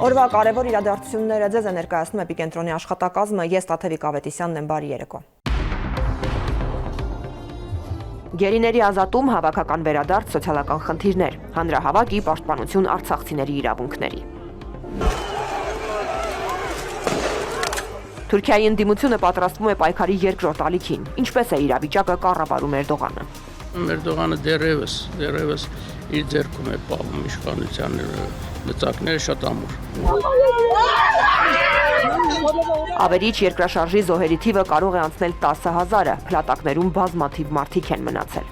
Օրվա կարևոր իրադարձությունները ձեզ է ներկայացնում Էպիկենտրոնի աշխատակազմը, ես Տաթևիկ Ավետիսյանն եմ, բարի երեկո։ Գերիների ազատում, հավաքական վերադարձ, սոցիալական խնդիրներ, հանրահավաքի պաշտպանություն արցախցիների իրավունքների։ Թուրքիայի ընդդիմությունը պատրաստվում է պայքարի երկրորդ ալիքին, ինչպես է իրավիճակը կառավարում Էրդողանը։ Էրդողանը դեռևս իր ձեռքում է պահում իշխանության լծակները շատ ամուր։ Ավերիչ երկրաշարժի զոհերի թիվը կարող է անցնել 10,000-ը, փլատակներում բազմաթիվ մարդիկ են մնացել։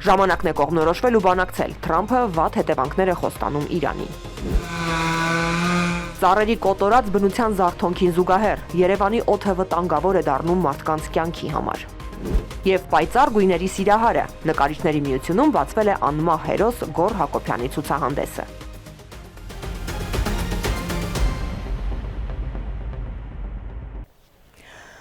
Ժամանակն է կողմնորոշվել ու բանակցել, Թրամփը վատ հետևանքներ է խոստանում Իրանին։ Ծառերի կոտորած բնության զարթոնքին զուգահեռ Երևանի օդը վտանգավոր է դառնում մարդկանց կյանքի համար։ Եվ պայծառ գույների սիրահարը, նկարիչների միությունում բացվել է անմահ հերոս Գոռ Հակոբյանի ցուցահանդեսը։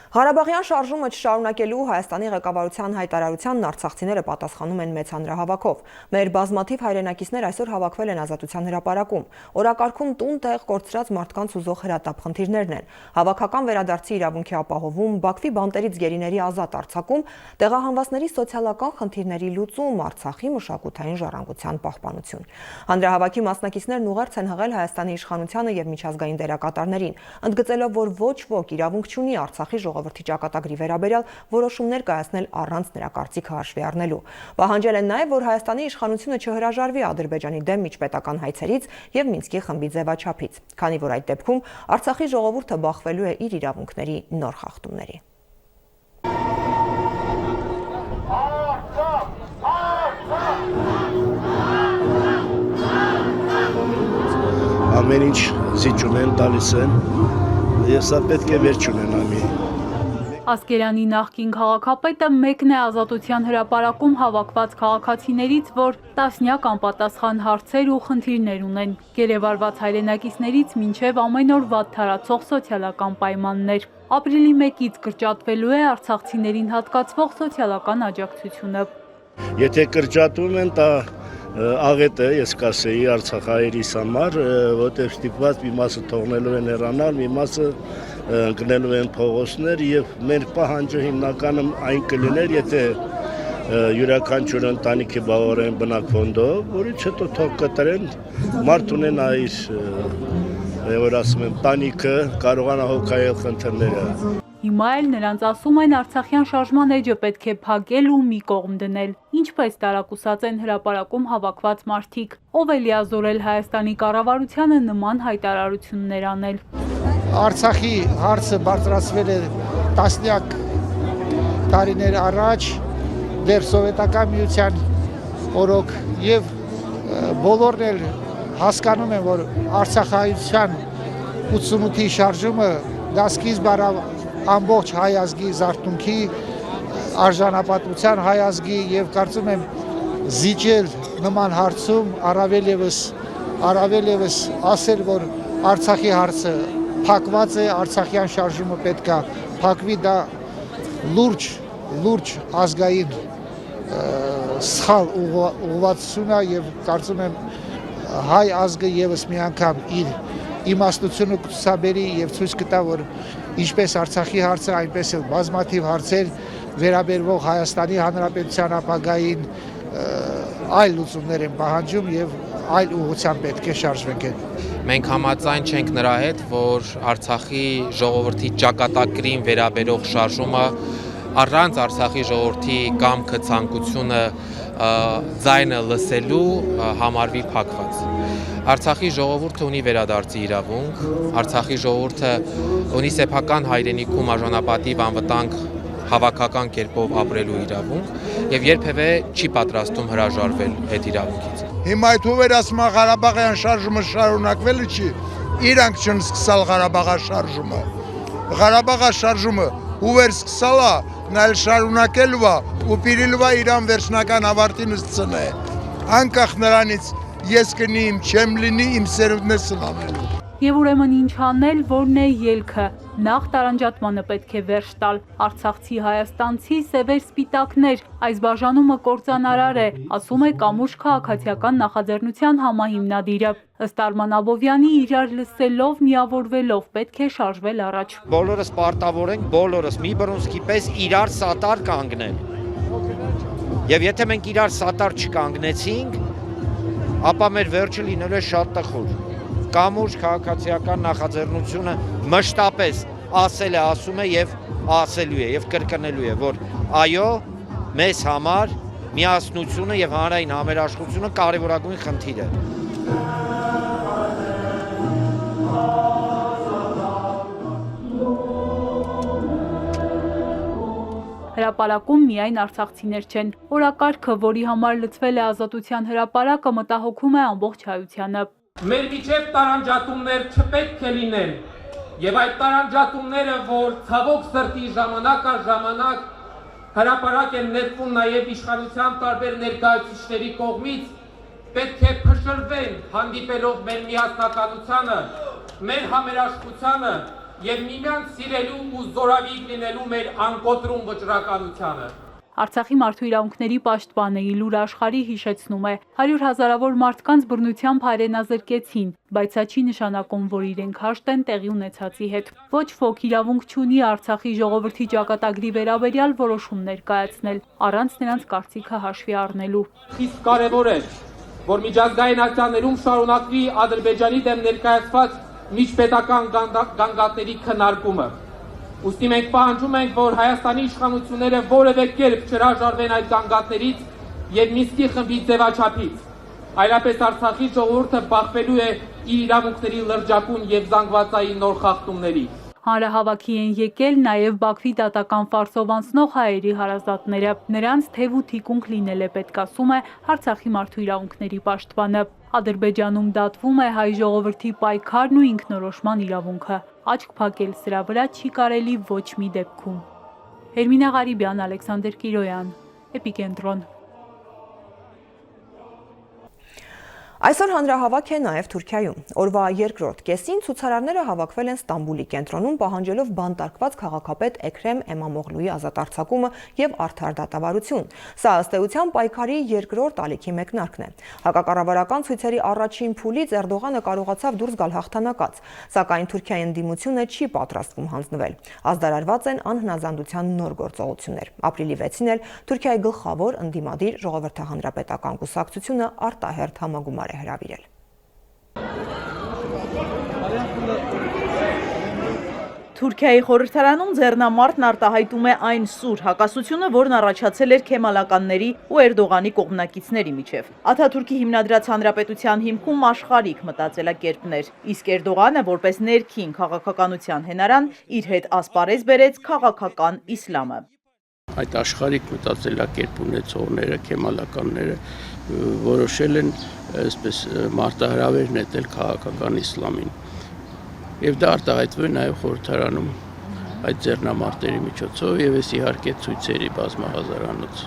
Ղարաբաղյան շարժումը չշարունակելու Հայաստանի ղեկավարության հայտարարությանն արցախցիները պատասխանում են մեծ հանրահավաքով։ Մեր բազմաթիվ հայրենակիցներ այսօր հավաքվել են Ազատության հրապարակում։ Օրակարգում տուն-տեղ կորցրած մարդկանց ուզող հրատապ խնդիրներն են։ Հավաքական վերադարձի իրավունքի ապահովում, Բաքվի բանտերից գերիների ազատ արձակում, տեղահանվածների սոցիալական խնդիրների լուծում, Արցախի մշակութային ժառանգության պահպանություն։ Հանրահավաքի մասնակիցներն ուղերձ են հղել Հայաստանի իշխանությանը եւ միջազգային դերակատարներին, ընդգծելով, որ ոչ ոք իրավունք չունի Արցախի ժողովրդի ճակատագրի վերաբերյալ որոշումներ կայացնել առանց նրա կարծիքը հաշվի առնելու։ Պահանջել են նաև, որ Հայաստանի իշխանությունը չհրաժարվի Ադրբեջանի դեմ միջպետական հայցերից եւ Մինսկի խմբի ձևաչափից, քանի որ այդ դեպքում Արցախի ժողովուրդը բախվելու է իր իրավունքների նոր խախտումների։ Ամեն ինչ զիջում են, տալիս են, ես սա պետք է վերջ ունենամի։ Ասկերանի նախկին քաղաքապետը մեկն է Ազատության հրապարակում հավաքված քաղաքացիներից, որ տասնյակ անպատասխան հարցեր ու խնդիրներ ունեն, գերեվարված հայրենակիցներից մինչև ամեն օր վատ թարացող սոցիալական պայմաններ։ Ապրիլի 1-ից կրճատվելու է արցախցիներին հատկացվող սոցիալական աջակցությունը։ Եթե կրճատում են, դա աղետ է, ես կասեի արցախայերիս համար, որտեղ ստիպված մի մասը թողնելու են հեռանալ, մի մասը ընկնելու են փողոցներ եւ մեր պահանջը հիմնականում այն կլիներ, եթե յուրաքանչյուր ընտանիքի բավարարեն բնակֆոնդով, որից հետո թող կտրեն, մարդ ունենա իր, որ ասում եմ, տանիքը, կարողանա հոգայել խնդիրները։ Հիմա էլ նրանց ասում են Արցախյան շարժման էջը պետք է փակել ու մի կողմ դնել։ Ինչպես տարակուսած են հրապարակում հավաքված մարդիկ, ով է լիազորել Հայաստանի կառավարությանը նման հայտարարություններ անել։ Արցախի հարցը բարձրացվել է տասնյակ տարիներ առաջ, դեռ սովետական միության օրոք եւ բոլորն էլ հասկանում են, որ Արցախայցյան 88-ի շարժումը դա սկիզբ առավ ամբողջ հայ ազգի զարթոնքի, արժանապատվության հայ ազգի եւ կարծում եմ զիջել նման հարցում առավել եւս ասել, որ Արցախի հարցը փակված է, Արցախյան շարժումը պետքա փակվի, դա լուրջ ազգային սխալ ուղղվածություն է եւ կարծում եմ հայ ազգը եւս մի անգամ իր իմաստությունը կցուցաբերի եւ ցույց կտա, որ ինչպես Արցախի հարցը, այնպես էլ բազմաթիվ հարցեր վերաբերող Հայաստանի Հանրապետության ապագային այլ լուծումներ են պահանջում եւ այլ ուղղությամբ պետք է շարժվենք։ Մենք համաձայն չենք նրա հետ, որ Արցախի ժողովրդի ճակատագրին վերաբերող շարժումը առանց Արցախի ժողովրդի կամքը ցանկությունը ձայնը լսելու համարվի փակված։ Արցախի ժողովուրդը ունի վերադարձի իրավունք, Արցախի ժողովուրդը ունի սեփական հայրենիքում արժանապատիվ անվտանգ հավաքական կերպով ապրելու իրավունք եւ երբևէ չի պատրաստում հրաժարվել այդ իրավունքից։ Հիմա այդ հուվերացման Ղարաբաղյան շարժումը շարունակվելը չի, իրանք չեն սկսալ Ղարաբաղաշարժումը։ Ղարաբաղաշարժումը հուվեր սկսալ է, նայել շարունակելու է ու պիրիլու է իրան վերջնական ավարտին ստցնե։ Անկախ նրանից ես կնի իմ չեմ լինի, իմ սերունդն է սնանելու։ Եվ ուրեմն ինչ անել, որն է ելքը։ Նախ տարանջատմանը պետք է վերջ տալ։ Արցախցի հայաստանցի սևեր սպիտակներ, այս բաժանումը կործանարար է, ասում է Կամուշ քաղաքացիական նախաձեռնության համահիմնադիրը։ Ըստ Արման Աբովյանի, իրար լսելով, միավորվելով պետք է շարժվել առաջ։ Բոլորս պարտավոր ենք, բոլորս մի բռունցքի պես իրար սատար կանգնել։ Եվ եթե մենք իրար սատար չկանգնեցինք, ապա մեր վերջը լինելու է շատ տխուր։ Կամուշ քաղաքացիական նախաձեռնությունը մշտապես ասել է, ասում է եւ ասելու է եւ կրկնելու է, որ այո, մեզ համար միասնությունը եւ հանրային համերաշխությունը կարևորագույն խնդիր է։ Հրապարակում միայն արցախցիներ չեն։ Օրակարգը, որի համար լցվել է ազատության հրապարակը, մտահոգում է ամբողջ հայությանը։ Մեր միջև տարանջատումներ չպետք է լինեն, եւ այդ տարանջատումները, որ ցավոք սրտի ժամանակ առ ժամանակ հրապարակ են նետվում նաեւ իշխանության տարբեր ներկայացուցիչների կողմից, պետք է փշրվեն, հանդիպելով մեր միասնականությանը, մեր համերաշխությունը եւ միմյանց սիրելու ու զորավիգ լինելու մեր անկոտրում վճռականությանը։ Արցախի մարդու իրավունքների պաշտպանը Իլուր Աշխարհի հիշեցնում է, 100 հազարավոր մարդկանց բռնությամբ հայրենազրկեցին, բայց սա չի նշանակում, որ իրենք հաշտ են տեղի ունեցածի հետ։ Ոչ ոք իրավունք չունի Արցախի ժողովրդի ճակատագրի վերաբերյալ որոշումներ կայացնել, առանց նրանց կարծիքը հաշվի առնելու։ Իսկ կարևոր է, որ միջազգային ակցիաներում շարունակվի Ադրբեջանի դեմ ներկայացված միջպետական գանգատների քննարկումը։ Ուստի մենք պահանջում ենք, որ Հայաստանի իշխանությունները որևէ կերպ չհրաժարվեն այդ գանգատներից եւ Մինսկի խմբի ձևաչափից։ Այլապես Արցախի ժողովուրդը բախվելու է իր իրավունքների լրջակուն եւ զանգվածային նոր խախտումների։ Հանրահավաքի են եկել նաև Բաքվի դատական ֆարսով անցնող հայերի հարազատները։ Նրանց թև ու թիկունք լինել է պետք, ասում է Արցախի մարդու իրավունքների պաշտպանը։ Ադրբեջանում դատվում է հայ ժողովրդի պայքարն ու ինքնորոշման իրավունքը։ Աչք փակել սրա վրա չի կարելի ոչ մի դեպքում։ Հերմինե Ղարիբյան, Ալեքսանդր Կիրոյան, Էպիկենտրոն։ Այսօր հանրահավաք է նաև Թուրքիայում։ Օրվա երկրորդ կեսին ցուցարարները հավաքվել են Ստամբուլի կենտրոնում պահանջելով բանտարկված քաղաքապետ Էքրեմ Էմամօղլուի ազատ արձակումը եւ արդար դատավարություն։ Սա ըստ էության պայքարի երկրորդ ալիքի մեկնարկն է։ Հակակառավարական ցույցերի առաջին փուլից Էրդողանը կարողացավ դուրս գալ հաղթանակած, սակայն Թուրքիայի ընդդիմությունը չի պատրաստվում հանձնվել։ Ազդարարված են անհնազանդության նոր գործողություններ։ Ապրիլի 6-ին էլ Թուրքիայի գլխավոր ընդդիմադիր ժողովրդահանրապետական կուսակցությունը արտահերթ համագումար է հրավիրել։ Թուրքիայի խորհրդարանում ձեռնամարտն արտահայտում է այն սուր հակասությունը, որն առաջացել էր քեմալականների ու Էրդողանի կողմնակիցների միջև։ Աթաթուրքի հիմնադրած հանրապետության հիմքում աշխարհիկ մտածելակերպներ, իսկ Էրդողանը, որպես ներքին քաղաքականության հենարան, իր հետ ասպարեզ բերեց քաղաքական իսլամը։ Այդ աշխարհիկ մտածելակերպ ունեցողները, քեմալականները որոշել են այսպես մարտահրավեր նետել քաղաքական իսլամին։ Եվ դա արտահայտվում է նաև խորհրդարանում այդ ձեռնամարտերի միջոցով եւ ես իհարկե ցույցերի բազմահազարանոց։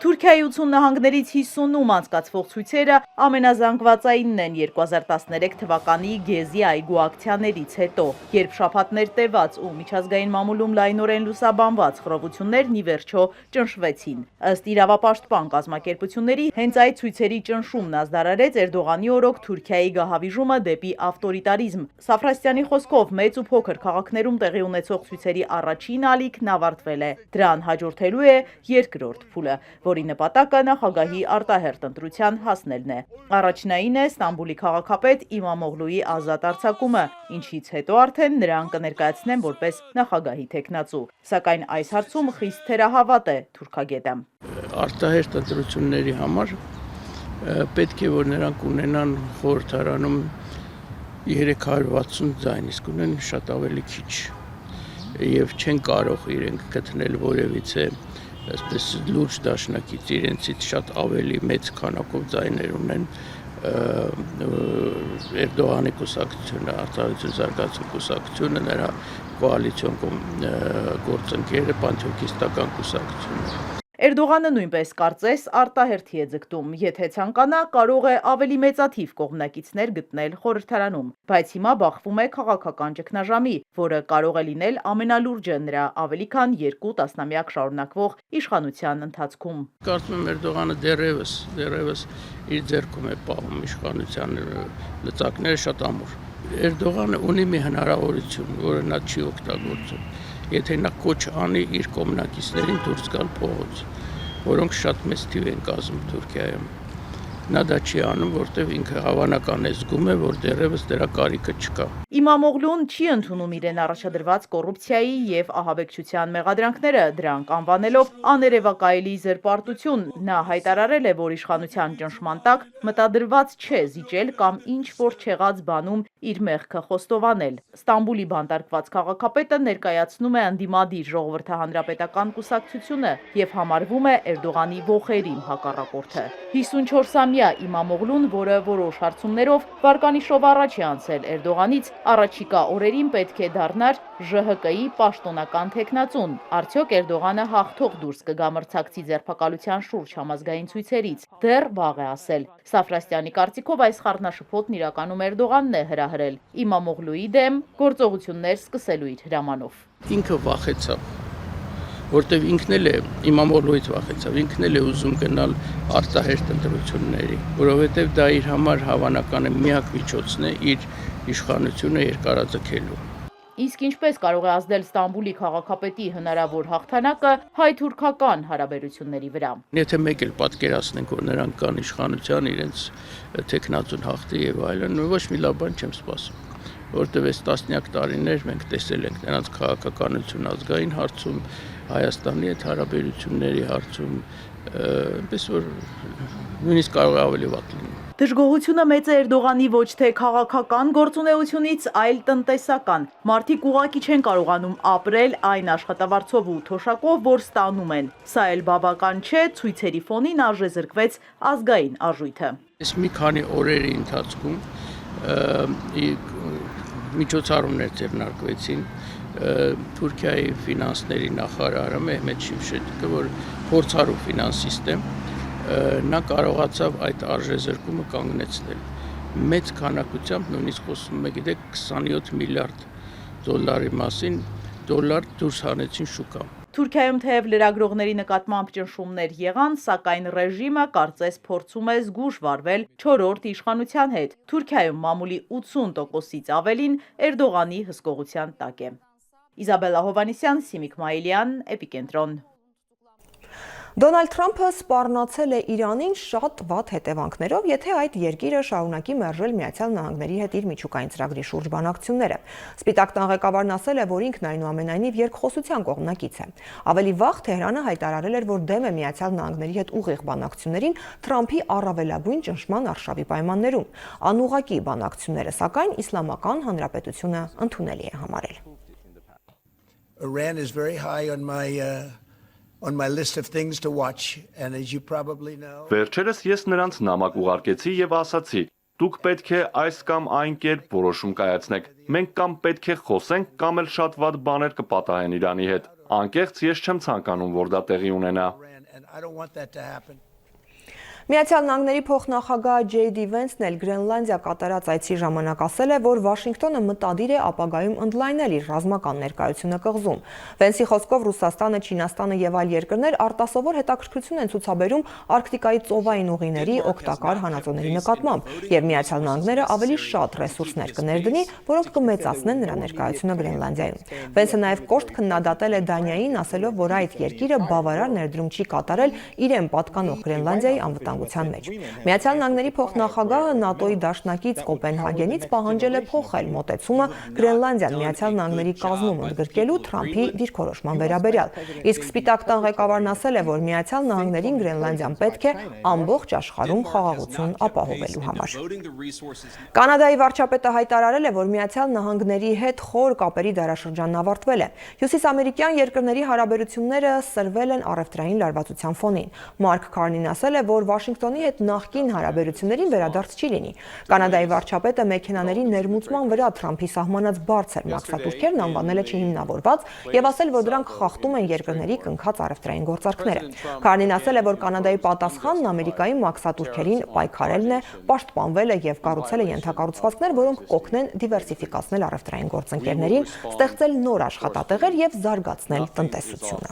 Թուրքիայի 80 նահանգներից 50-ում անցկացվող ցույցերը ամենազանգվածայինն են 2013 թվականի Գեզի այգու ակցիաներից հետո, երբ շաբաթներ տևած ու միջազգային մամուլում լայնորեն լուսաբանված խռովություններն ի վերջո ճնշվեցին։ Ըստ իրավապաշտպան կազմակերպությունների, հենց այդ ցույցերի ճնշումն ազդարարեց Էրդողանի օրոք Թուրքիայի գահավիժումը դեպի ավտորիտարիզմ։ Սաֆրաստյանի խոսքով մեծ ու փոքր քաղաքներում տեղի ունեցող ցույցերի առաջին ալիքն ավարտվել է։ Դրան հաջորդելու է երկրորդ փուլը, որի նպատակը նախագահի արտահերթ ընտրության հասնելն է։ Առաջնային է Ստամբուլի քաղաքապետ Էմամօղլուի ազատ արձակումը, ինչից հետո արդեն նրան կներկայացնեն որպես նախագահի թեկնածու։ Սակայն այս հարցում խիստ թերահավատ է թուրքագետը։ Արտահերթ ընտրությունների համար պետք է որ նրանք ունենան խորհրդարանում 360 ձայն, իսկ ունեն շատ ավելի քիչ եւ չեն կարող իրենք գտնել որևիցե այսպես լուրջ դաշնակից, իրենցից շատ ավելի մեծ քանակով ձայներ ունեն Էրդողանի կուսակցությունը, արտահայտություն զարգացում կուսակցությունը, նրա կոալիցիոն գործընկերը, պանթյոկիստական կուսակցությունը։ Էրդողանը նույնպես կարծես արտահերթի է ձգտում, եթե ցանկանա կարող է ավելի մեծաթիվ կողմնակիցներ գտնել խորհրդարանում, բայց հիմա բախվում է քաղաքական ճգնաժամի, որը կարող է լինել ամենալուրջը նրա ավելի քան 2 տասնամյակ շարունակվող իշխանության ընթացքում։ Կարծում եմ Էրդողանը դեռևս իր ձեռքում է պահում իշխանության լծակները շատ ամուր։ Էրդողանը ունի մի հնարավորություն, որը նա չի օգտագործում։ Եթե նա կոչ անի իր կողմնակիցներին դուրս գալ փողոց, որոնք շատ մեծ թիվ են կազմում Թուրքիայում, նա դա չի անում, որտեղ ինքը հավանական է զգում է, որ դեռևս դրա կարիքը չկա։ Իմամօղլուն չի ընդունում իրեն առաջադրված կոռուպցիայի եւ ահաբեկչության մեղադրանքները, դրանք անվանելով աներևակայելի զերպարտություն։ Նա հայտարարել է, որ իշխանության ճնշման տակ մտադրված չէ զիջել կամ ինչ որ չեղած բանում իր մեղքը խոստովանել։ Ստամբուլի բանտարկված քաղաքապետը ներկայացնում է ընդդիմադիր ժողովրդահանրապետական կուսակցությունը եւ համարվում է Էրդողանի ոխերիմ հակառակորդը։ 54-ամյա Իմամօղլուն, որը որոշ հարցումներով վարկանիշով առաջ է անցել Էրդողանից, առաջիկա օրերին պետք է դառնար ԺՀԿ-ի պաշտոնական թեկնածուն։ Արդյոք Էրդողանը հաղթող դուրս կգա մրցակցի ձերբակալության շուրջ համազգային ցույցերից։ Դեռ վաղ է ասել։ Սաֆրաստյանի կարծիքով այս խառնաշփոթն իրականում Էրդողանն է հրահրել Իմամօղլուի դեմ գործողություններ սկսելու իր հրամանով։ Ինքը վախեցավ, որտեվ ինքն էլ է Իմամօղլուից վախեցավ, ինքն էլ է ուզում գնալ արտահերթ ընտրությունների, որովհետև դա իր համար հավանական է միակ միջոցն է իր իշխանությունը երկարաձգելու։ Իսկ ինչպես կարող է ազդել Ստամբուլի քաղաքապետի հնարավոր հաղթանակը հայ-թուրքական հարաբերությունների վրա։ Եթե մեկ էլ պատկերացնենք, որ նրանք կան իշխանության, իրենց թեկնածուն հաղթի եւ այլն, ոչ մի լավ բան չեմ սպասում, որտեվ այս տասնյակ տարիներ մենք տեսել ենք նրանց քաղաքականություն ազգային հարցում, Հայաստանի հետ հարաբերությունների հարցում, այնպես որ նույնիսկ կարող է ավելի վատ լինի։ Դժգոհությունը մեծ է Էրդողանի ոչ թե քաղաքական գործունեությունից, այլ տնտեսական։ Մարդիկ ուղղակի չեն կարողանում ապրել այն աշխատավարձով ու թոշակով, որ ստանում են։ Սա էլ բավական չէ, ցույցերի ֆոնին արժեզրկվեց ազգային արժույթը։ Այս մի քանի օրերի ընթացքում միջոցառումներ ձեռնարկվեցին Թուրքիայի ֆինանսների նախարարը Մեհմետ Շիմշեդիկը, որ փորձառու ֆինանսիստ է, նա կարողացավ այդ արժեզրկումը կանգնեցնել։ Մեծ քանակությամբ նույնիսկ խոսում է, գիտեք, 27 միլիարդ դոլարի մասին, դոլար դուրս հանեցին շուկա։ Թուրքիայում թեև լրագրողների նկատմամբ ճնշումներ եղան, սակայն ռեժիմը կարծես փորձում է զգույշ վարվել 4-րդ իշխանության հետ։ Թուրքիայում մամուլի 80%-ից ավելին Էրդողանի հսկողության տակ է։ Իզաբելլա Հովանեսյան, Սիմիկ Մայիլյան, Էպիկենտրոն։ Դոնալդ Թրամփը սպառնացել է Իրանին շատ վատ հետևանքներով, եթե այդ երկիրը շարունակի մերժել Միացյալ Նահանգների հետ իր միջուկային ծրագրի շուրջ բանակցությունները։ Սպիտակ տան ղեկավարն ասել է, որ ինքն այնուամենայնիվ երկխոսության կողմնակից է։ Ավելի վաղ Թեհրանը հայտարարել էր, որ դեմ է Միացյալ Նահանգների հետ ուղիղ բանակցություններին Թրամփի առավելագույն ճնշման արշավի պայմաններում։ Անուղղակի բանակցությունները, սակայն Իսլամական Հանրապետությունը ընդունելի է համարել։ Iran is very high on my list of things to watch, and as you probably know. Վերջերս ես նրանց նամակ ուղարկեցի եւ ասացի. Դուք պետք է այս կամ այն կերպ որոշում կայացնեք։ Մենք կամ պետք է խոսենք, կամ էլ շատ վատ բաներ կպատահեն Իրանի հետ։ Անկեղծ ես չեմ ցանկանում, որ դա տեղի ունենա։ Միացյալ Նահանգների փոխնախագահ Ջեյ Դի Վենսն էլ Գրենլանդիա կատարած այցի ժամանակ ասել է, որ Վաշինգտոնը մտադիր է ապագայում ընդլայնել իր ռազմական ներկայությունը կղզում։ Վենսի խոսքով Ռուսաստանը, Չինաստանը եւ այլ երկրներ արտասովոր հետաքրքրություն են ցուցաբերում Արկտիկայի ծովային ուղիների օգտակար հանածոների նկատմամբ, եւ Միացյալ Նահանգները ավելի շատ ռեսուրսներ կներդնի, որոնք կմեծացնեն նրա ներկայությունը Գրենլանդիայում։ Վենսը նաեւ կոշտ քննադատել է Դանիային, ասելով, որ այդ երկիրը բավարար ներդրում չի կատարել իրեն պատկանող Գրենլանդիայի անվտանգության մեջ։ Միացյալ Նահանգների փոխնախագահը ՆԱՏՕ-ի դաշնակից Կոպենհագենից պահանջել է փոխել մոտեցումը Գրենլանդիան Միացյալ Նահանգների կազմում ընդգրկելու Թրամփի դիրքորոշման վերաբերյալ։ Իսկ Սպիտակ տան ղեկավարն ասել է, որ Միացյալ Նահանգներին Գրենլանդիան պետք է ամբողջ աշխարհում խաղաղություն ապահովելու համար։ Կանադայի վարչապետը հայտարարել է, որ Միացյալ Նահանգների հետ խոր կապերի դարաշրջանն ավարտվել է։ Հյուսիսամերիկյան երկրների հարաբերությունները սրվել են առևտրային լարվածության ֆոնին։ Մարկ Քարնին ասել է, որ Վաշինգտոնի հետ նախկին հարաբերություններին վերադարձ չի լինի։ Կանադայի վարչապետը մեքենաների ներմուծման վրա Թրամփի սահմանած բարձր մաքսատուրքերն անվանել է չհիմնավորված եւ ասել, որ դրանք խախտում են երկրների կնքած առևտրային գործարքները։ Քարնին ասել է, որ Կանադայի պատասխանն Ամերիկայի մաքսատուրքերին պայքարելն է, պաշտպանվելը եւ կառուցել է ենթակառուցվածքներ, որոնք կօգնեն դիվերսիֆիկացնել առևտրային գործընկերներին, ստեղծել նոր աշխատատեղեր եւ զարգացնել տնտեսությունը։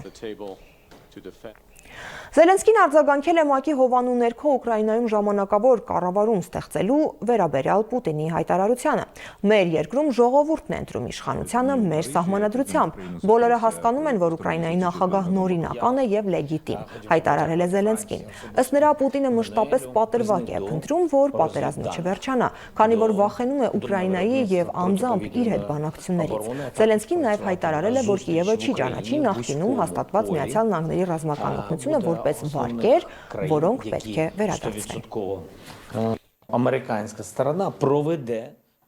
Զելենսկին արձագանքել է ՄԱԿ-ի հովանու ներքո Ուկրաինայում ժամանակավոր կառավարում ստեղծելու վերաբերյալ Պուտինի հայտարարությանը։ Մեր երկրում ժողովուրդն է ընտրում իշխանությանը մեր սահմանադրությամբ։ Բոլորը հասկանում են, որ Ուկրաինայի նախագահն օրինական է եւ լեգիտիմ, հայտարարել է Զելենսկին։ Ըստ նրա, Պուտինը մշտապես պատրվակ է փնտրում, որ պատերազմը չվերջանա, քանի որ վախենում է Ուկրաինայի եւ անձամբ իր հետ բանակցություններից։ Զելենսկին նաեւ հայտարարել է, որ Կիևը չի ճանաչի նախկինում հաստատված Միացյալ Նահանգների ռազմական օգնությունը որպես վարկեր, որոնք պետք է վերադարձվեն։ Ամերիկանская сторона проведе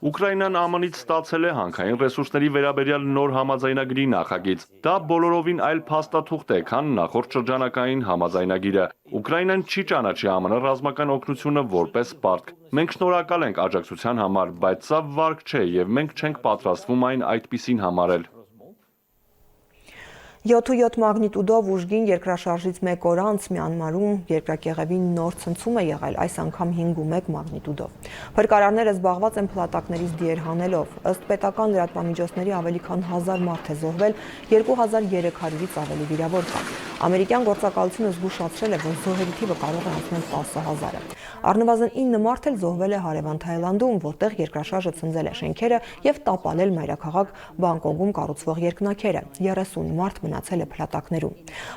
Ուկրաինան ԱՄՆ-ից ստացել է հանքային ռեսուրսների վերաբերյալ նոր համաձայնագրի նախագիծ։ Դա բոլորովին այլ փաստաթուղթ է, քան նախորդ շրջանակային համաձայնագիրը։ Ուկրաինան չի ճանաչի ԱՄՆ ռազմական օգնությունը որպես պարտք։ Մենք շնորհակալ ենք աջակցության համար, բայց սա վարկ չէ եւ մենք չենք պատրաստվում այն այդպիսին համարել։ 7.7 մագնիտուդով ուժգին երկրաշարժից մեկ օր անց Մյանմարում երկրակեղևի նոր ցնցում է եղել, այս անգամ 5.1 մագնիտուդով։ Փրկարարները զբաղված են փլատակներից դիեր հանելով։ Ըստ պետական լրատվամիջոցների ավելի քան 1000 մարդ է զոհվել, 2300-ից ավելի վիրավոր կան։ Ամերիկյան գործակալությունը զգուշացրել է, որ զոհերի թիվը կարող է հասնել 10,000-ը։ Առնվազն 9 մարդ էլ զոհվել է հարևան Թայլանդում, որտեղ երկրաշարժը ցնցել է շենքերը եւ տապալել մայրաքաղաք Բանգկոկում կառուցվող երկնաքերը։ 30 մարդ մնացել է փլատակներում։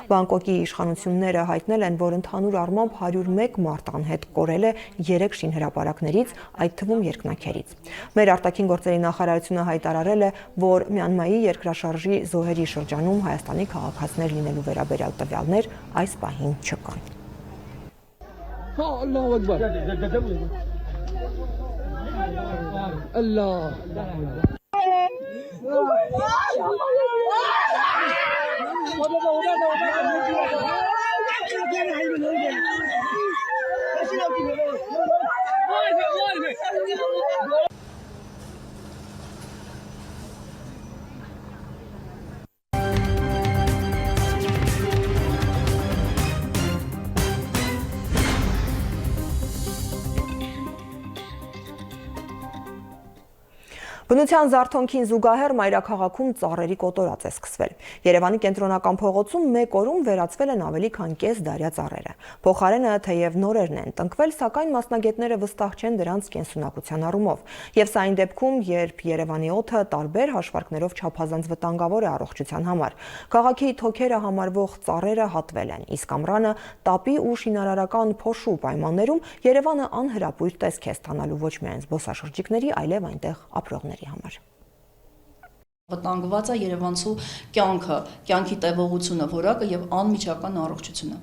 Բանգկոկի իշխանությունները հայտնել են, որ ընդհանուր առմամբ 101 մարդ անհետ կորել է 3 շինհրապարակներից, այդ թվում երկնաքերից։ Մեր արտաքին գործերի նախարարությունը հայտարարել է, որ Մյանմարի երկրաշարժի զոհերի շրջանում Հայաստանի քաղաքացիներ լինելու վերաբերյալ տվյալներ այս պահին չկան։ Բնության զարթոնքին զուգահեռ մայրաքաղաքում ծառերի կոտորած է սկսվել։ Երևանի կենտրոնական փողոցում մեկ օրում վերացվել են ավելի քան կես դարյա ծառերը։ Փոխարենը թեև նորերն են տնկվել, սակայն մասնագետները վստահ չեն դրանց կենսունակության առումով։ Եվ սա այն դեպքում, երբ Երևանի օդը տարբեր հաշվարկներով չափազանց վտանգավոր է առողջության համար։ Քաղաքի թոքերը համարվող ծառերը հատվել են, իսկ ամռանը տապի ու շինարարական փոշու պայմաններում Երևանը անհրապույր տեսք է ստանալու ոչ միայն զբոսաշրջիկների, այլև այնտեղ ապրողների համար։ Վտանգված է երևանցու կյանքը, կյանքի տևողությունը, որակը եւ անմիջական առողջությունը։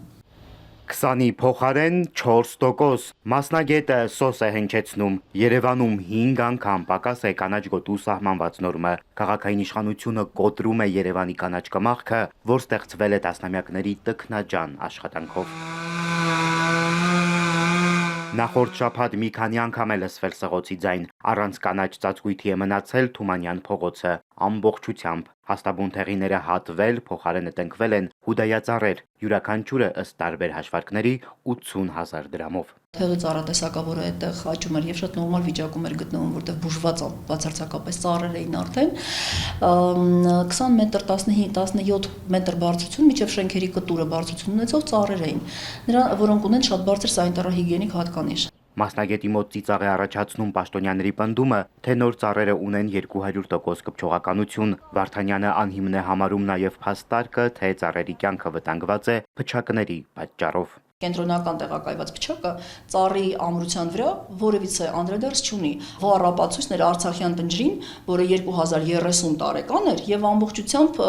20-ի փոխարեն 4%։ Մասնագետը սոս է հնչեցնում։ Երևանում 5 անգամ պակաս է կանաչ գոտու սահմանված նորմը։ Քաղաքային իշխանությունը կոտրում է Երևանի կանաչ կմախքը, որ ստեղծվել է տասնամյակների տքնաջան աշխատանքով։ Նախորդ շաբաթ մի քանի անգամ է լսվել սղոցի ձայն, առանց կանաչ ծածկույթի է մնացել Թումանյան փողոցը, ամբողջությամբ հաստաբուն թեղիները հատվել, փոխարենը տնկվել են հուդայածառեր, յուրաքանչյուրը ըստ տարբեր հաշվարկների 80,000 դրամով։ Թեղի ծառատեսակավորը այդտեղ աճում էր եւ շատ նորմալ վիճակում էր գտնվում, որտեղ բուժված բացարձակապես ծառեր էին արդեն 20 մետր 15-17 մետր բարձրություն միջև շենքերի կտուրը բարձրություն ունեցող ծառեր էին, որոնք ունեն շատ բարձր սանիտարահիգիենիկ հատկանիշ։ Մասնագետի մոտ ծիծաղ է առաջացնում պաշտոնյաների պնդումը, թե նոր ծառերը ունեն 200% կպչողականություն։ Վարդանյանը անհիմն է համարում նաև փաստարկը, թե ծառերի կյանքը վտանգված է փչակների պատճառով։ Կենտրոնական տեղակայված փչակը ծառի ամրության վրա որևիցե անդրադարձ չունի։ Վառապացույցն էր արցախյան տնջրին, որը 2030 տարեկան էր եւ ամբողջությամբ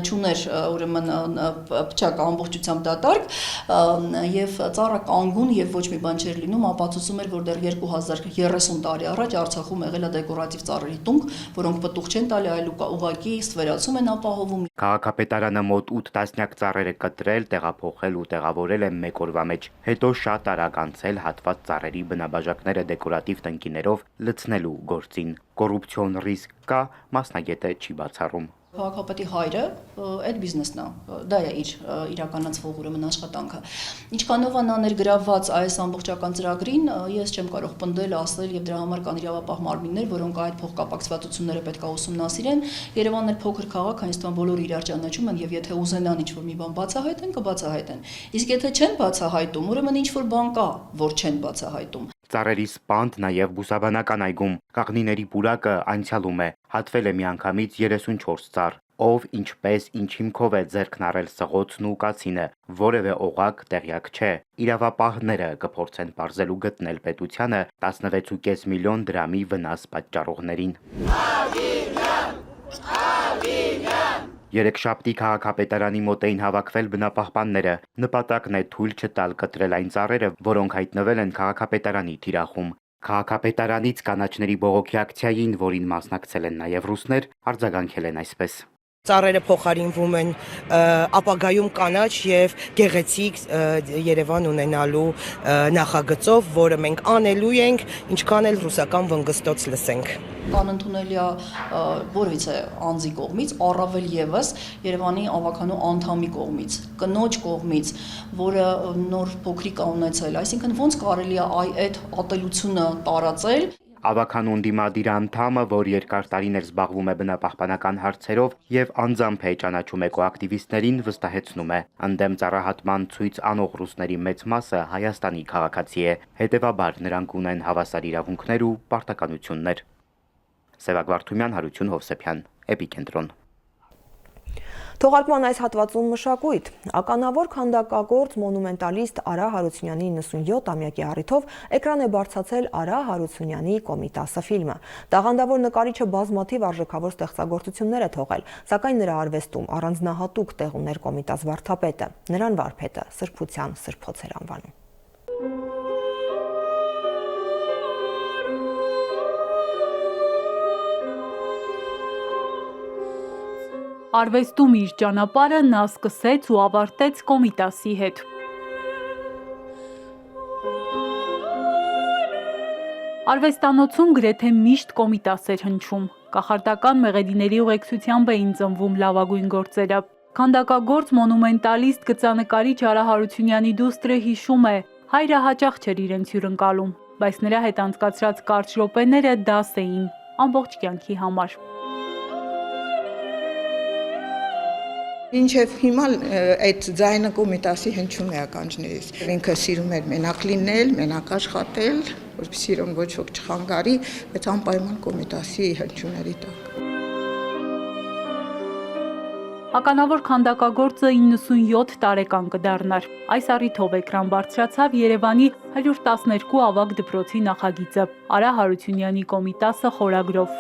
չուներ ուրեմն փչակը ամբողջությամբ դատարկ եւ ծառը կանգուն եւ ոչ մի բան չէր լինում, ապացուցում էր, որ դեռ 2030 տարի առաջ Արցախում եղել է դեկորատիվ ծառերի տունք, որոնք պտուղ չեն տալի, այլ ուղղակի ստվերացում են ապահովում։ Քաղաքապետարանը մոտ 8 տասնյակ ծառեր է կտրել, տեղափոխել ու տեղավորել է մեկ օրվա տարվա մեջ, հետո շատ արագ անցել հատված ծառերի բնաբաժակները դեկորատիվ տնկիներով լցնելու գործին։ Կոռուպցիոն ռիսկ կա, մասնագետը չի բացառում։ Քաղաքապետի հայրը այդ բիզնեսն է, դա է իր իրականացվող ուրեմն աշխատանքը։ Ինչքանով նա ներգրավված այս ամբողջական ծրագրին, ես չեմ կարող պնդել, ասել եւ դրա համար կան իրավապահ մարմիններ, որոնք այդ փոխկապակցվածությունները պետք է ուսումնասիրեն։ Երևանն էլ փոքր քաղաք, այնպես որ բոլորը իրար ճանաչում են եւ եթե ուզենան ինչ-որ մի բան բացահայտեն, կբացահայտեն։ Իսկ եթե չեն բացահայտում, ուրեմն ինչ-որ բան կա, որ չեն բացահայտում։ Ծառերի սպանդ նաև բուսաբանական այգում կաղնիների պուրակը անցյալում է, հատվել է միանգամից 34 ծառ, ով ինչպես ինչ հիմքով է ձեռքն առել սղոցն ու կացինը, որևէ օղակ տեղյակ չէ։ Իրավապահները կփորձեն պարզել ու գտնել պետությանը 16.5 միլիոն դրամի վնաս պատճառողներին։ Երեքշաբթի քաղաքապետարանի մոտ էին հավաքվել բնապահպանները, նպատակն է թույլ չտալ կտրել այն ծառերը, որոնք հայտնվել են քաղաքապետարանի թիրախում։ Քաղաքապետարանից կանաչների բողոքի ակցիային, որին մասնակցել են նաև ռուսներ, արձագանքել են այսպես. Ծառերը փոխարինվում են ապագայում կանաչ եւ գեղեցիկ Երևան ունենալու նախագծով, որը մենք անելու ենք, ինչքան էլ ռուսական վնգստոց լսենք։ Կանընդունելի է որևիցե անձի կողմից, առավել եւս Երևանի ավականու անդամի կողմից, կնոջ կողմից, որը նոր փոքրիկ է ունեցել, այսինքն ոնց կարելի է այդ ատելությունը տարածել։ Ավականուն դիմադիր անդամը, որ երկար տարիներ զբաղվում է բնապահպանական հարցերով եւ անձամբ է ճանաչում էկոակտիվիստներին, վստահեցնում է, ընդդեմ ծառահատման ցույց անող ռուսների մեծ մասը Հայաստանի քաղաքացի է, հետեւաբար նրանք ունեն հավասար իրավունքներ ու պարտականություններ։ Սևակ Վարդումյան, Հարություն Հովսեփյան, Էպիկենտրոն։ Թողարկման այս հատվածում մշակույթ։ Ականավոր քանդակագործ մոնումենտալիստ Արա Հարությունյանի 97-ամյակի առիթով էկրան է բարձրացել Արա Հարությունյանի Կոմիտասը ֆիլմը։ Տաղանդավոր նկարիչը բազմաթիվ արժեքավոր ստեղծագործություններ է թողել, սակայն նրա արվեստում առանձնահատուկ տեղ ուներ Կոմիտաս վարդապետը։ Նրան վարպետը սրբության սրբոց էր անվանում։ Արվեստում իր ճանապարհը նա սկսեց ու ավարտեց Կոմիտասի հետ։ Արվեստանոցում գրեթե միշտ Կոմիտաս էր հնչում։ Կախարդական մեղեդիների ուղեկցությամբ էին ծնվում լավագույն գործերը։ Քանդակագործ մոնումենտալիստ գծանկարիչ Արա Հարությունյանի դուստրը հիշում է, հայրը հաճախ չէր իրենց հյուրընկալում, բայց նրա հետ անցկացրած կարճ րոպեները դաս էին ամբողջ կյանքի համար։ Մինչև հիմա այդ ձայնը Կոմիտասի հնչում է ականջներից։ Ինքը սիրում էր մենակ լինել, մենակ աշխատել, որպեսզի իրեն ոչ ոք չխանգարի, բայց անպայման Կոմիտասի հնչյունների տակ։ Ականավոր քանդակագործը 97 տարեկան կդառնար։ Այս առիթով էկրան բարձրացավ Երևանի 112 ավագ դպրոցի նախագիծը Արա Հարությունյանի Կոմիտասը խորագրով։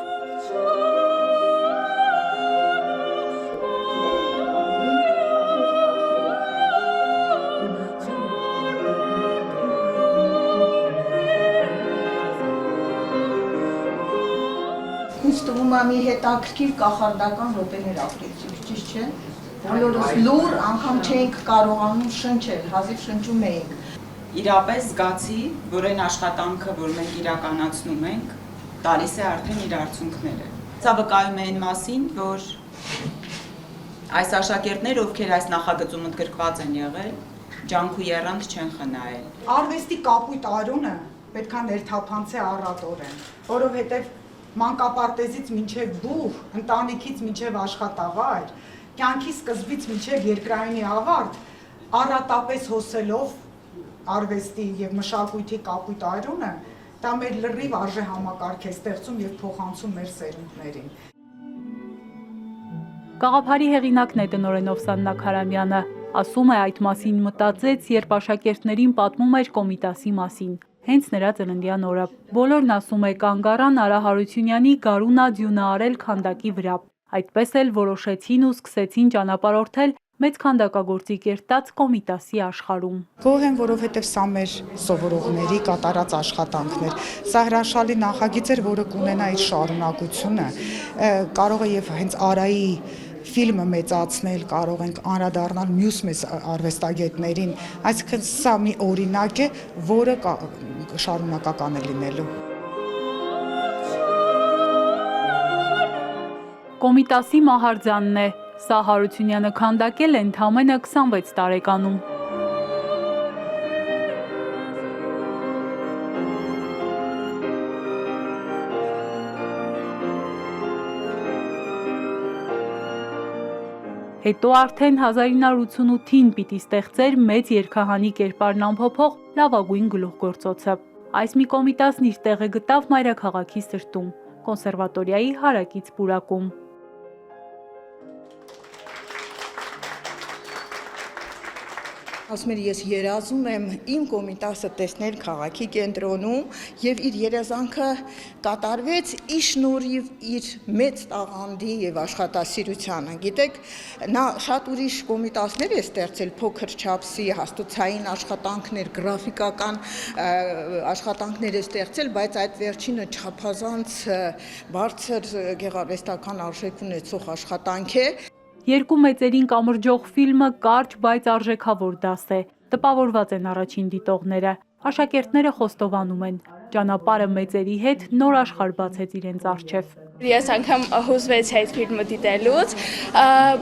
Մի հետաքրքիր կախարդական րոպեներ ապրեցինք, ճիշտ չէ՞։ Բոլորս լուր անգամ չէինք կարողանում շնչել, հազիվ շնչում էինք։ Իրապես զգացի, որ այն աշխատանքը, որ մենք իրականացնում ենք, տալիս է արդեն իր արդյունքները։ Սա վկայում է այն մասին, որ այս աշակերտները, ովքեր այս նախագծում ընդգրկված են եղել, ջանք ու եռանդ չեն խնայել։ Արվեստի կապույտ արունը պետք է ներթափանցի առատորեն, որովհետև մանկապարտեզից մինչև բուհ, ընտանիքից մինչև աշխատավայր, կյանքի սկզբից մինչև երկրայինի ավարտ, առատապես հոսելով արվեստի եւ մշակույթի կապույտ արյունը, դա մեր լրիվ արժե համակարգ է ստեղծում եւ փոխանցում մեր սերունդներին։ Գաղափարի հեղինակն է տնօրեն Օվսաննա Քարամյանը, ասում է այդ մասին մտածեց, երբ աշակերտներին պատմում էր Կոմիտասի մասին։ Հենց նրա ծննդյան օրը։ Բոլորն ասում է կանգ առան Արա Հարությունյանի գարունա ձյունը արել քանդակի վրա։ Այդպես էլ որոշեցին ու սկսեցին ճանապարհորդել մեծ քանդակագործի կերտած Կոմիտասի աշխարհում։ Գոհ եմ, որովհետև սա մեր սովորողների կատարած աշխատանքն էր։ Սա հրաշալի նախագիծ էր, որը կունենա իր շարունակությունը։ Կարող է եւ հենց Արայի ֆիլմը մեծացնել, կարող ենք անդրադառնալ մյուս մեծ արվեստագետներին, այսինքն սա մի օրինակ է, որը շարունակական է լինելու։ Կոմիտասի Մահարձանն է, սա Հարությունյանը քանդակել է ընդամենը 26 տարեկանում։ Հետո արդեն 1988-ին պիտի ստեղծեր մեծ երգահանի կերպարն ամփոփող լավագույն գլուխգործոցը։ Այս մի կոմիտասն իր տեղը գտավ մայրաքաղաքի սրտում, կոնսերվատորիայի հարակից պուրակում։ Ասում էր, ես երազում եմ իմ կոմիտասը տեսնել քաղաքի կենտրոնում եւ իր երազանքը կատարվեց ի շնորհիվ իր մեծ տաղանդի եւ աշխատասիրությանը։ Գիտեք, նա շատ ուրիշ կոմիտասներ է ստեղծել, փոքր չափսի հաստոցային աշխատանքներ, գրաֆիկական աշխատանքներ է ստեղծել, բայց այդ վերջինը չափազանց բարձր գեղարվեստական արժեք ունեցող աշխատանք է։ Երկու մեծերին կամրջող ֆիլմը կարճ, բայց արժեքավոր դաս է։ Տպավորված են առաջին դիտողները։ Աշակերտները խոստովանում են։ Ճանապարհը մեծերի հետ նոր աշխարհ բացեց իրենց առջև։ Ես անգամ հուզվեցի այդ ֆիլմը դիտելուց,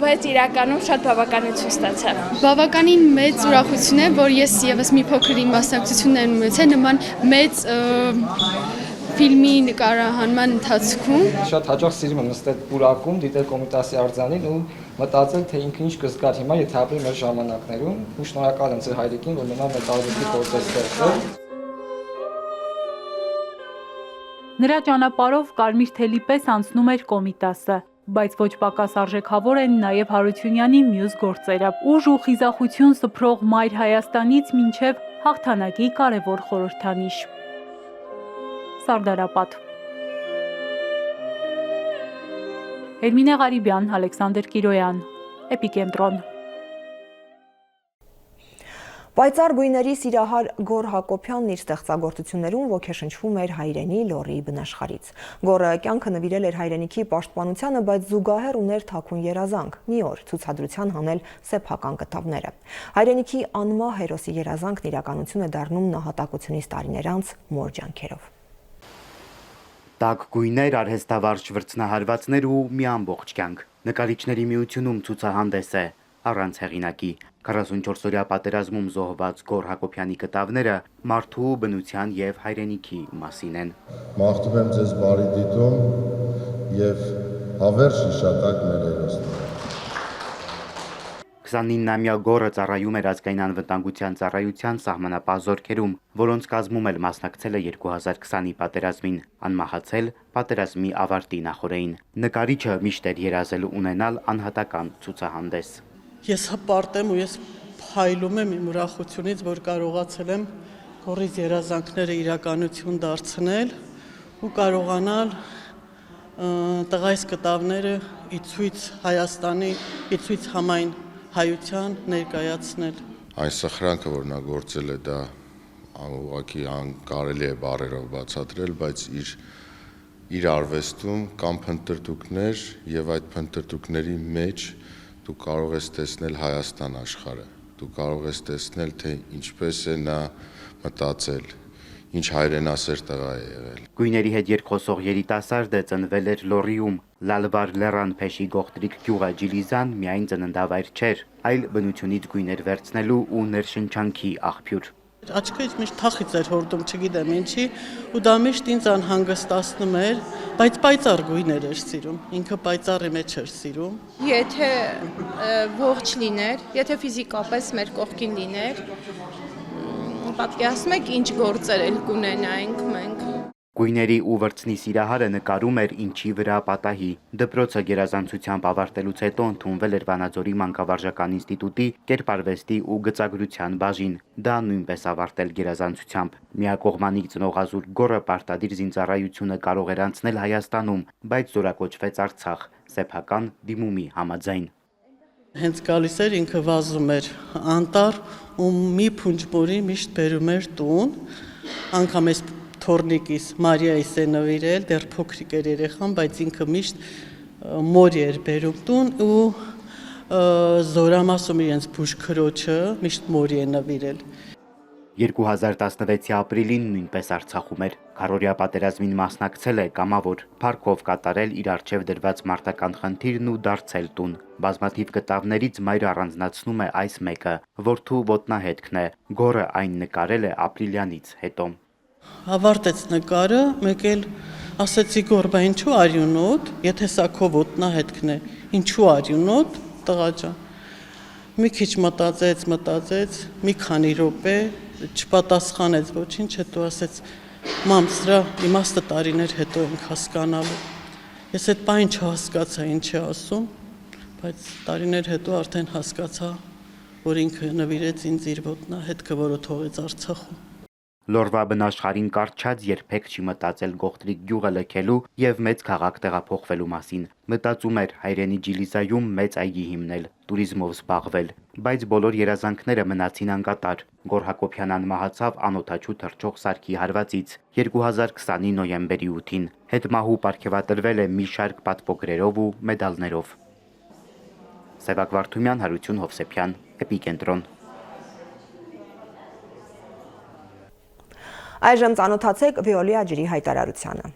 բայց իրականում շատ բավականություն ստացա։ Բավականին մեծ ուրախություն է, որ ես եւս մի փոքր իմ մասնակցություններ ունեցա նման մեծ ֆիլմի նկարահանման ընթացքում։ Շատ հաճախ սիրում եմ նստել պուրակում, դիտել կոմիտասի արձանին ու մտածել, թե ինքը ինչ կզգար հիմա, եթե ապրի մեր ժամանակներում, ու շնորհակալ եմ ձեր հայրիկին, որ մենակ մեր տարբերակի գործեր ստեղծել։ Նրա ճանապարհով կարմիր թելի պես անցնում էր կոմիտասը, բայց ոչ պակաս արժեքավոր են նաև Հարությունյանի մյուս գործերը։ Ուժ ու խիզախություն սփռող Մայր Հայաստանից մինչև հաղթանակի կարևոր խորհրդանիշ։ Սարդարապատ։ Էրմինե Ղարիբյան, Ալեքսանդր Կիրոյան, Էպիկենտրոն։ Պայծառ գույների սիրահար Գոռ Հակոբյանն իր ստեղծագործություններում ոգեշնչվում էր հայրենի լոռի բնաշխարհից։ Գոռը կյանքը նվիրել էր հայրենիքի պաշտպանությանը, բայց զուգահեռ ուներ թաքուն երազանք՝ մի օր ցուցադրության հանել սեփական կտավները։ Հայրենիքի անմահ հերոսի երազանքն իրականություն է դառնում նահատակությունից տարիներ անց մոր ջանքերով։ Տաք գույներ, արհեստավարժ վրձնահարվածներ ու մի ամբողջ կյանք։ Նկարիչների միությունում ցուցահանդես է առանց հեղինակի։ 44-օրյա պատերազմում զոհված Գոռ Հակոբյանի կտավները մարդու բնության եւ հայրենիքի մասին են։ Մաղթում եմ ձեզ բարի դիտում եւ հավերժ հիշատակ մեր հերոսներին։ 29-ամյա Գոռը ծառայում էր ազգային անվտանգության ծառայության սահմանապահ զորքերում, որոնց կազմում էլ մասնակցել է 2020-ի պատերազմին, անմահացել պատերազմի ավարտի նախօրեին։ Նկարիչը միշտ էր երազել ունենալ անհատական ցուցահանդես։ Ես հպարտ եմ ու ես փայլում եմ իմ ուրախությունից, որ կարողացել եմ Գոռից երազանքները իրականություն դարձնել ու կարողանալ տղայիս կտավները ի ցույց Հայաստանի, ի ցույց համայն հայության ներկայացնել։ Այն սխրանքը, որ նա գործել է, դա ուղղակի կարելի է բառերով բացատրել, բայց իր արվեստում կան փնտրտուքներ եւ այդ փնտրտուքների մեջ դու կարող ես տեսնել Հայաստան աշխարհը, դու կարող ես տեսնել, թե ինչպես է նա մտածել, ինչ հայրենասեր տղա է եղել։ Գույների հետ երկխոսող երիտասարդը ծնվել էր Լոռիում, Լալվար Լեռան Փեշի գողտրիկ գյուղը Ջիլիզան միայն ծննդավայր չէր, այլ բնությունից գույներ վերցնելու ու ներշնչանքի աղբյուր։ Աչքից միշտ թախից էր հորդում, չգիտեմ ինչի, ու դա միշտ ինձ անհանգստացնում էր, բայց պայծառ գույներ էր սիրում, ինքը պայծառի մեջ էր սիրում։ Եթե ողջ լիներ, եթե ֆիզիկապես մեր կողքին լիներ, պատկերացնում եք ինչ գործեր էլ կունենայինք մենք։ Գույների ու վրձնի սիրահարը նկարում էր ինչի վրա պատահի։ Դպրոցը գերազանցությամբ ավարտելուց հետո ընդունվել էր Վանաձորի մանկավարժական ինստիտուտի կերպարվեստի ու գծագրության բաժին։ Դա նույնպես ավարտել գերազանցությամբ։ Միակողմանի ծնողազուրկ Գոռը պարտադիր զինծառայությունը կարող էր անցնել Հայաստանում, բայց զորակոչվեց Արցախ սեփական դիմումի համաձայն։ Հենց գալիս էր ինքը վազում էր անտառ ու մի փունջմորի միշտ բերում էր տուն, անգամ այս թորնիկիս Մարիայիս է նվիրել, դեռ փոքրիկ էր երեխան, բայց ինքը միշտ մորի էր բերում տուն ու զորամասում իրենց բուժքրոջը միշտ մորի է նվիրել։ 2016-ի ապրիլին նույնպես Արցախում էր։ Քարորիա պատերազմին մասնակցել է կամավոր, փառքով կատարել իր առջև դրված մարտական խնդիրն ու դարձել տուն։ Բազմաթիվ կտավներից մայրը առանձնացնում է այս մեկը, որդու ոտնահետքն է, գորը այն նկարել է ապրիլյանից հետո։ Ավարտեց նկարը, մեկ էլ ասեցի գոր, բա ինչու արյունոտ, եթե սա քո ոտնահետքն է, ինչու արյունոտ, տղա ջան։ Մի քիչ մտածեց, մի քանի րոպե չպատասխանեց ոչինչ, հետո ասեց. «Մամ, սրա իմաստը տարիներ հետո ենք հասկանալու»։ Ես այդ բանը չհասկացա ինչ է ասում, բայց տարիներ հետո արդեն հասկացա, որ ինքը նվիրեց ինձ իր ոտնահետքը, որը թողեց Արցախում։ Լորվա բնաշխարհին կարճած երբեք չի մտածել Գողտրիկ գյուղը լքելու եւ մեծ քաղաք տեղափոխվելու մասին։ Մտածում էր հայրենի Ջիլիզայում մեծ այգի հիմնել, туриզմով զբաղվել, բայց բոլոր երազանքները մնացին անկատար։ Գոր Հակոբյանն մահացավ անօթաչու թռչող սարքի հարվածից 2020-ի նոյեմբերի 8-ին։ Հետմահու պարգևատրվել է մի շարք պատվոգրերով ու մեդալներով։ Սևակ Վարդումյան, Հարություն Հովսեփյան, Էպիկենտրոն։ Այժմ ծանոթացեք Վեոլիա ջրի հայտարարությանը։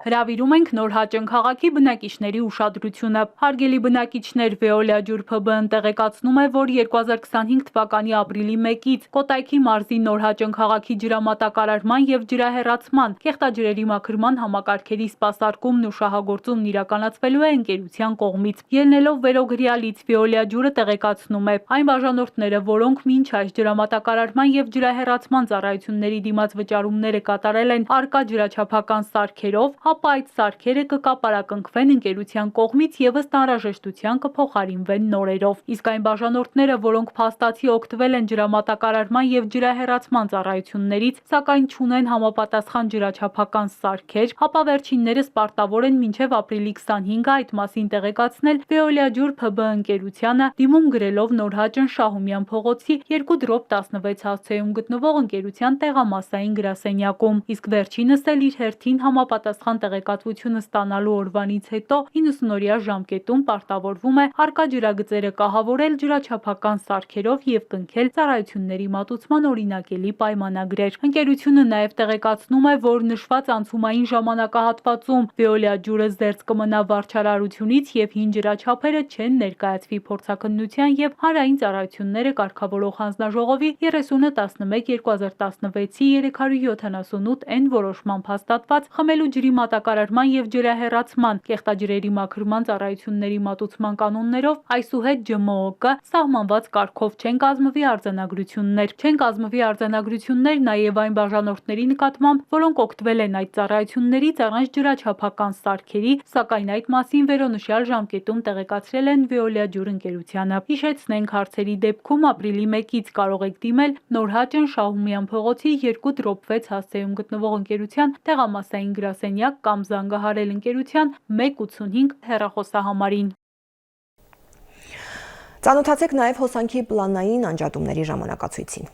Հրավիրում ենք Նորհաճն քաղաքի բնակիչների ուշադրությունը։ Հարգելի բնակիչներ, Վեոլիա ջուր ՓԲ-ն տեղեկացնում է, որ 2025 թվականի ապրիլի 1-ից Կոտայքի մարզի Նորհաճն քաղաքի ջրամատակարարման եւ ջրահեռացման, կեղտաջրերի մաքրման համակարգերի սպասարկումն ու շահագործումն իրականացվելու է ընկերության կողմից։ Ելնելով վերոգրյալից, Վեոլիա ջուրը տեղեկացնում է, այն բաժանորդները, որոնք մինչ այս ջրամատակարարման եւ ջրահեռացման ծառայությունների դիմաց վճարումները կատարել են արկա ջրաչափական սարքերով, ապա այդ սարքերը կկապարակնքվեն ընկերության կողմից եւ ըստ անհրաժեշտության կփոխարինվեն նորերով։ Իսկ այն բաժանորդները, որոնք փաստացի օգտվել են ջրամատակարարման եւ ջրահեռացման ծառայություններից, սակայն չունեն համապատասխան ջրաչափական սարքեր, ապա վերջիններս պարտավոր են մինչեւ ապրիլի 25-ը այդ մասին տեղեկացնել Վեոլիա ջուր ՓԲ ընկերությանը, դիմում գրելով Նորհաճն Շահումյան փողոցի 2/16 հասցեում գտնվող ընկերության տեղամասային գրասենյակում։ Իսկ վերջինս էլ իր հերթին համապատասխան տեղեկատվությունը ստանալու օրվանից հետո 90-օրյա ժամկետում պարտավորվում է արկա ջրագծերը կահավորել ջրաչափական սարքերով եւ կնքել ծառայությունների մատուցման օրինակելի պայմանագրեր։ Ընկերությունը նաեւ տեղեկացնում է, որ նշված անցումային ժամանակահատվածում Վեոլիա ջուրը զերծ կմնա վարչարարությունից եւ հին ջրաչափերը չեն ներկայացվի փորձաքննության եւ հանրային ծառայությունները կարգավորող հանձնաժողովի 3011/2016-ի 378N որոշմամբ հաստատված խմելու ջրի մատակարարման եւ ջրահեռացման, կեղտաջրերի մաքրման ծառայությունների մատուցման կանոններով այսուհետ ջմօ-կ սահմանված կարգով չեն կազմվի արձանագրություններ։ Չեն կազմվի արձանագրություններ նաեւ այն բաժանորդների նկատմամբ, որոնք օգտվել են այդ ծառայություններից առանց ջրաչափական սարքերի, սակայն այդ մասին վերոնշյալ ժամկետում տեղեկացրել են Վեոլիա ջուր ընկերությանը։ Հիշեցնենք, հարցերի դեպքում ապրիլի 1-ից կարող եք դիմել Նորհաճն Շահումյան փողոցի 2/6 հասցեում գտնվող ընկերության տեղամասային գրասենյակ կամ զանգահարել ընկերության 185 հեռախոսահամարին։ Ծանոթացեք նաև հոսանքի պլանային անջատումների ժամանակացույցին։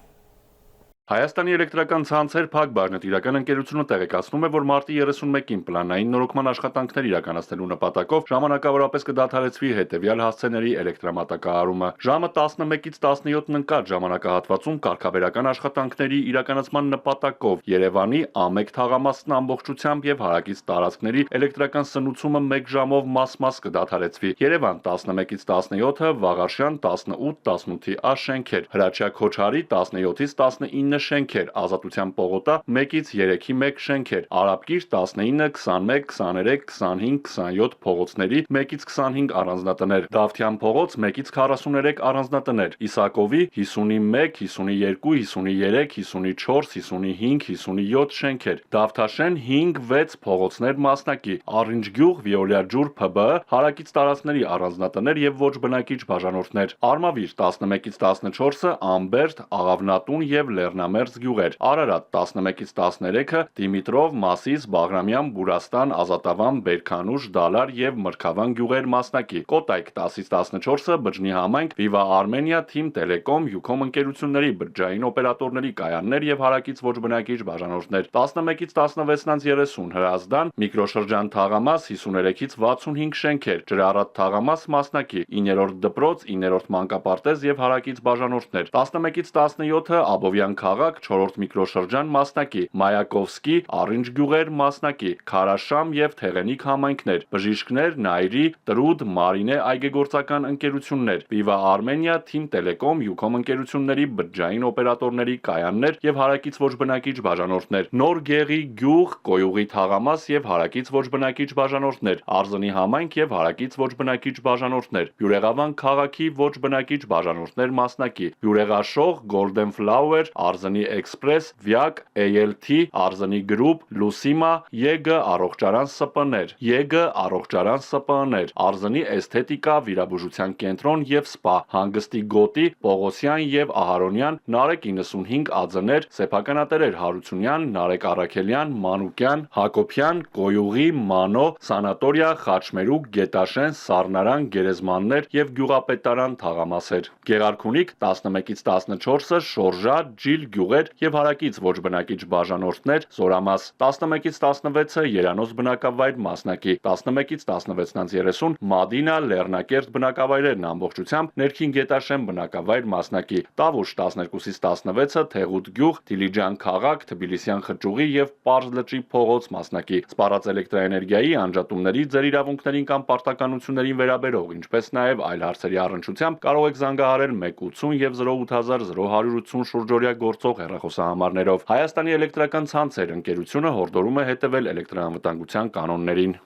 Հայաստանի էլեկտրական ցանցեր ՓԱԳ բաժնետիրական ընկերությունը տեղեկացնում է, որ մարտի 31-ին պլանային նորոգման աշխատանքներ իրականացնելու նպատակով ժամանակավորապես կդադարեցվի հետևյալ հասցեների էլեկտրամատակարարումը։ Ժամը 11-ից 17-ն ընկած ժամանակահատվածում կարգավերական աշխատանքների իրականացման նպատակով Երևանի A1 թաղամասն ամբողջությամբ եւ հարակից տարածքների էլեկտրական սնուցումը 1 ժամով մաս-մաս կդադարեցվի։ Երևան 11-ից 17-ը, Վաղարշյան 18-18-ի A շենքեր, Հրաչյա Քոչարի 17-ից 19 շենքեր, Ազատության պողոտա 1-ից 3-ի 1 շենքեր, Արաբկիր 19, 21, 23, 25, 27 փողոցների 1-ից 25 առանձնատներ, Դավթյան փողոց 1-ից 43 առանձնատներ, Իսակովի 51, 52, 53, 54, 55, 57 շենքեր, Դավթաշեն 5-6 փողոցներ մասնակի, Առինջգյուղ, Վեոլիա ջուր ՓԲ, հարակից տարածքների առանձնատներ եւ ոչ բնակիչ բաժանորդներ, Արմավիր 11-ից 14-ը, Ամբերդ, Աղավնատուն եւ Լեռնա Լեռնամերձ գյուղեր՝ Արարատ 11-ից 13-ը, Դիմիտրով, Մասիս, Բաղրամյան, Բուրաստան, Ազատավան, Բերքանուշ, Դալար եւ Մրգավան գյուղեր մասնակի, Կոտայք 10-ից 14-ը, Բջնի համայնք, Viva Armenia, Team Telecom, Ucom ընկերությունների բջջային օպերատորների կայաններ եւ հարակից ոչ բնակիչ բաժանորդներ, 11-ից 16-ից 30 Հրազդան, Միկրոշրջան Թաղամաս 53-ից 65 շենքեր, Ջրառատ Թաղամաս մասնակի, 9-րդ դպրոց, 9-րդ մանկապարտեզ եւ հարակից բաժանորդներ, 11-ից 17-ը Աբովյան քաղաք, 4-րդ միկրոշրջան մասնակի, Մայակովսկի, Առինջ գյուղեր մասնակի, Քարաշամ եւ Թեղենիկ համայնքներ, բժիշկներ, Նայրի, Տրուդ, Մարինե այգեգործական ընկերություններ, Viva Armenia, Team Telecom, Ucom ընկերությունների բջջային օպերատորների կայաններ եւ հարակից ոչ բնակիչ բաժանորդներ, Նոր Գեղի գյուղ, Կոյուղի Թաղամաս եւ հարակից ոչ բնակիչ բաժանորդներ, Արզնի համայնք եւ հարակից ոչ բնակիչ բաժանորդներ, Բյուրեղավան քաղաքի ոչ բնակիչ բաժանորդներ մասնակի, Բյուրեղաշող, Golden Flower, Արզնի Express, Վյակ, ALT, Արզնի Group, Լուսիմա, ԵԳ առողջարան ՍՊ-ներ, ԵԳ առողջարան ՍՊ-ներ, Արզնի Էսթետիկա վիրաբուժության կենտրոն եւ սպա, Հանգստի Գոտի, Պողոսյան եւ Ահարոնյան, Նարեկ 95 ԱԾՆ-եր, Սեփականատերեր Հարությունյան, Նարեկ Առաքելյան, Մանուկյան, Հակոբյան, Կոյուղի, Մանո, Սանատորիա, Խաչմերուկ, Գետաշեն, Սառնարան, Գերեզմաններ եւ Գյուղապետարան Թաղամասեր, Գեղարքունիք 11-ից 14-ը Շորժա, Ջիլ գյուղեր եւ հարակից ոչ բնակիչ բաժանորդներ, Զորամաս 11-ից 16-ը Երանոց բնակավայր մասնակի, 11-ից 16-ից 30 Մադինա, Լեռնակերտ բնակավայրերն ամբողջությամբ, Ներքին Գետաշեն բնակավայր մասնակի, Տավուշ 12-ից 16-ը Թեղուտ գյուղ, Դիլիջան քաղաք, Թբիլիսյան խճուղի եւ Պարզ լճի փողոց մասնակի, Սպառած էլեկտրաէներգիայի անջատումների, ձեր իրավունքներին կամ պարտականություններին վերաբերող, ինչպես նաեւ այլ հարցերի առնչությամբ կարող եք զանգահարել 180 եւ 0800180 շուրջօրյա գործող հեռախոսահամարներով։ Հայաստանի էլեկտրական ցանցեր ընկերությունը հորդորում է հետևել էլեկտրաանվտանգության կանոններին։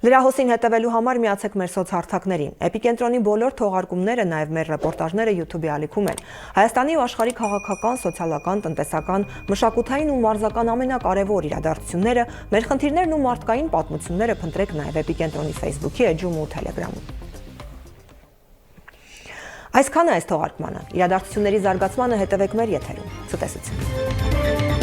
Լրահոսին հետևելու համար միացեք մեր սոցհարթակներին։ Էպիկենտրոնի բոլոր թողարկումները, նաև մեր ռեպորտաժները YouTube-ի ալիքում են։ Հայաստանի ու աշխարհի քաղաքական, սոցիալական, տնտեսական, մշակութային ու մարզական ամենակարևոր իրադարձությունները, մեր խնդիրներն ու մարդկային պատմությունները փնտրեք նաև Էպիկենտրոնի Facebook-ի էջում ու Telegram-ում։ Այսքանը այս թողարկմանը։ Իրադարձությունների զարգացմանը հետևեք մեր եթերում։ Ցտեսություն։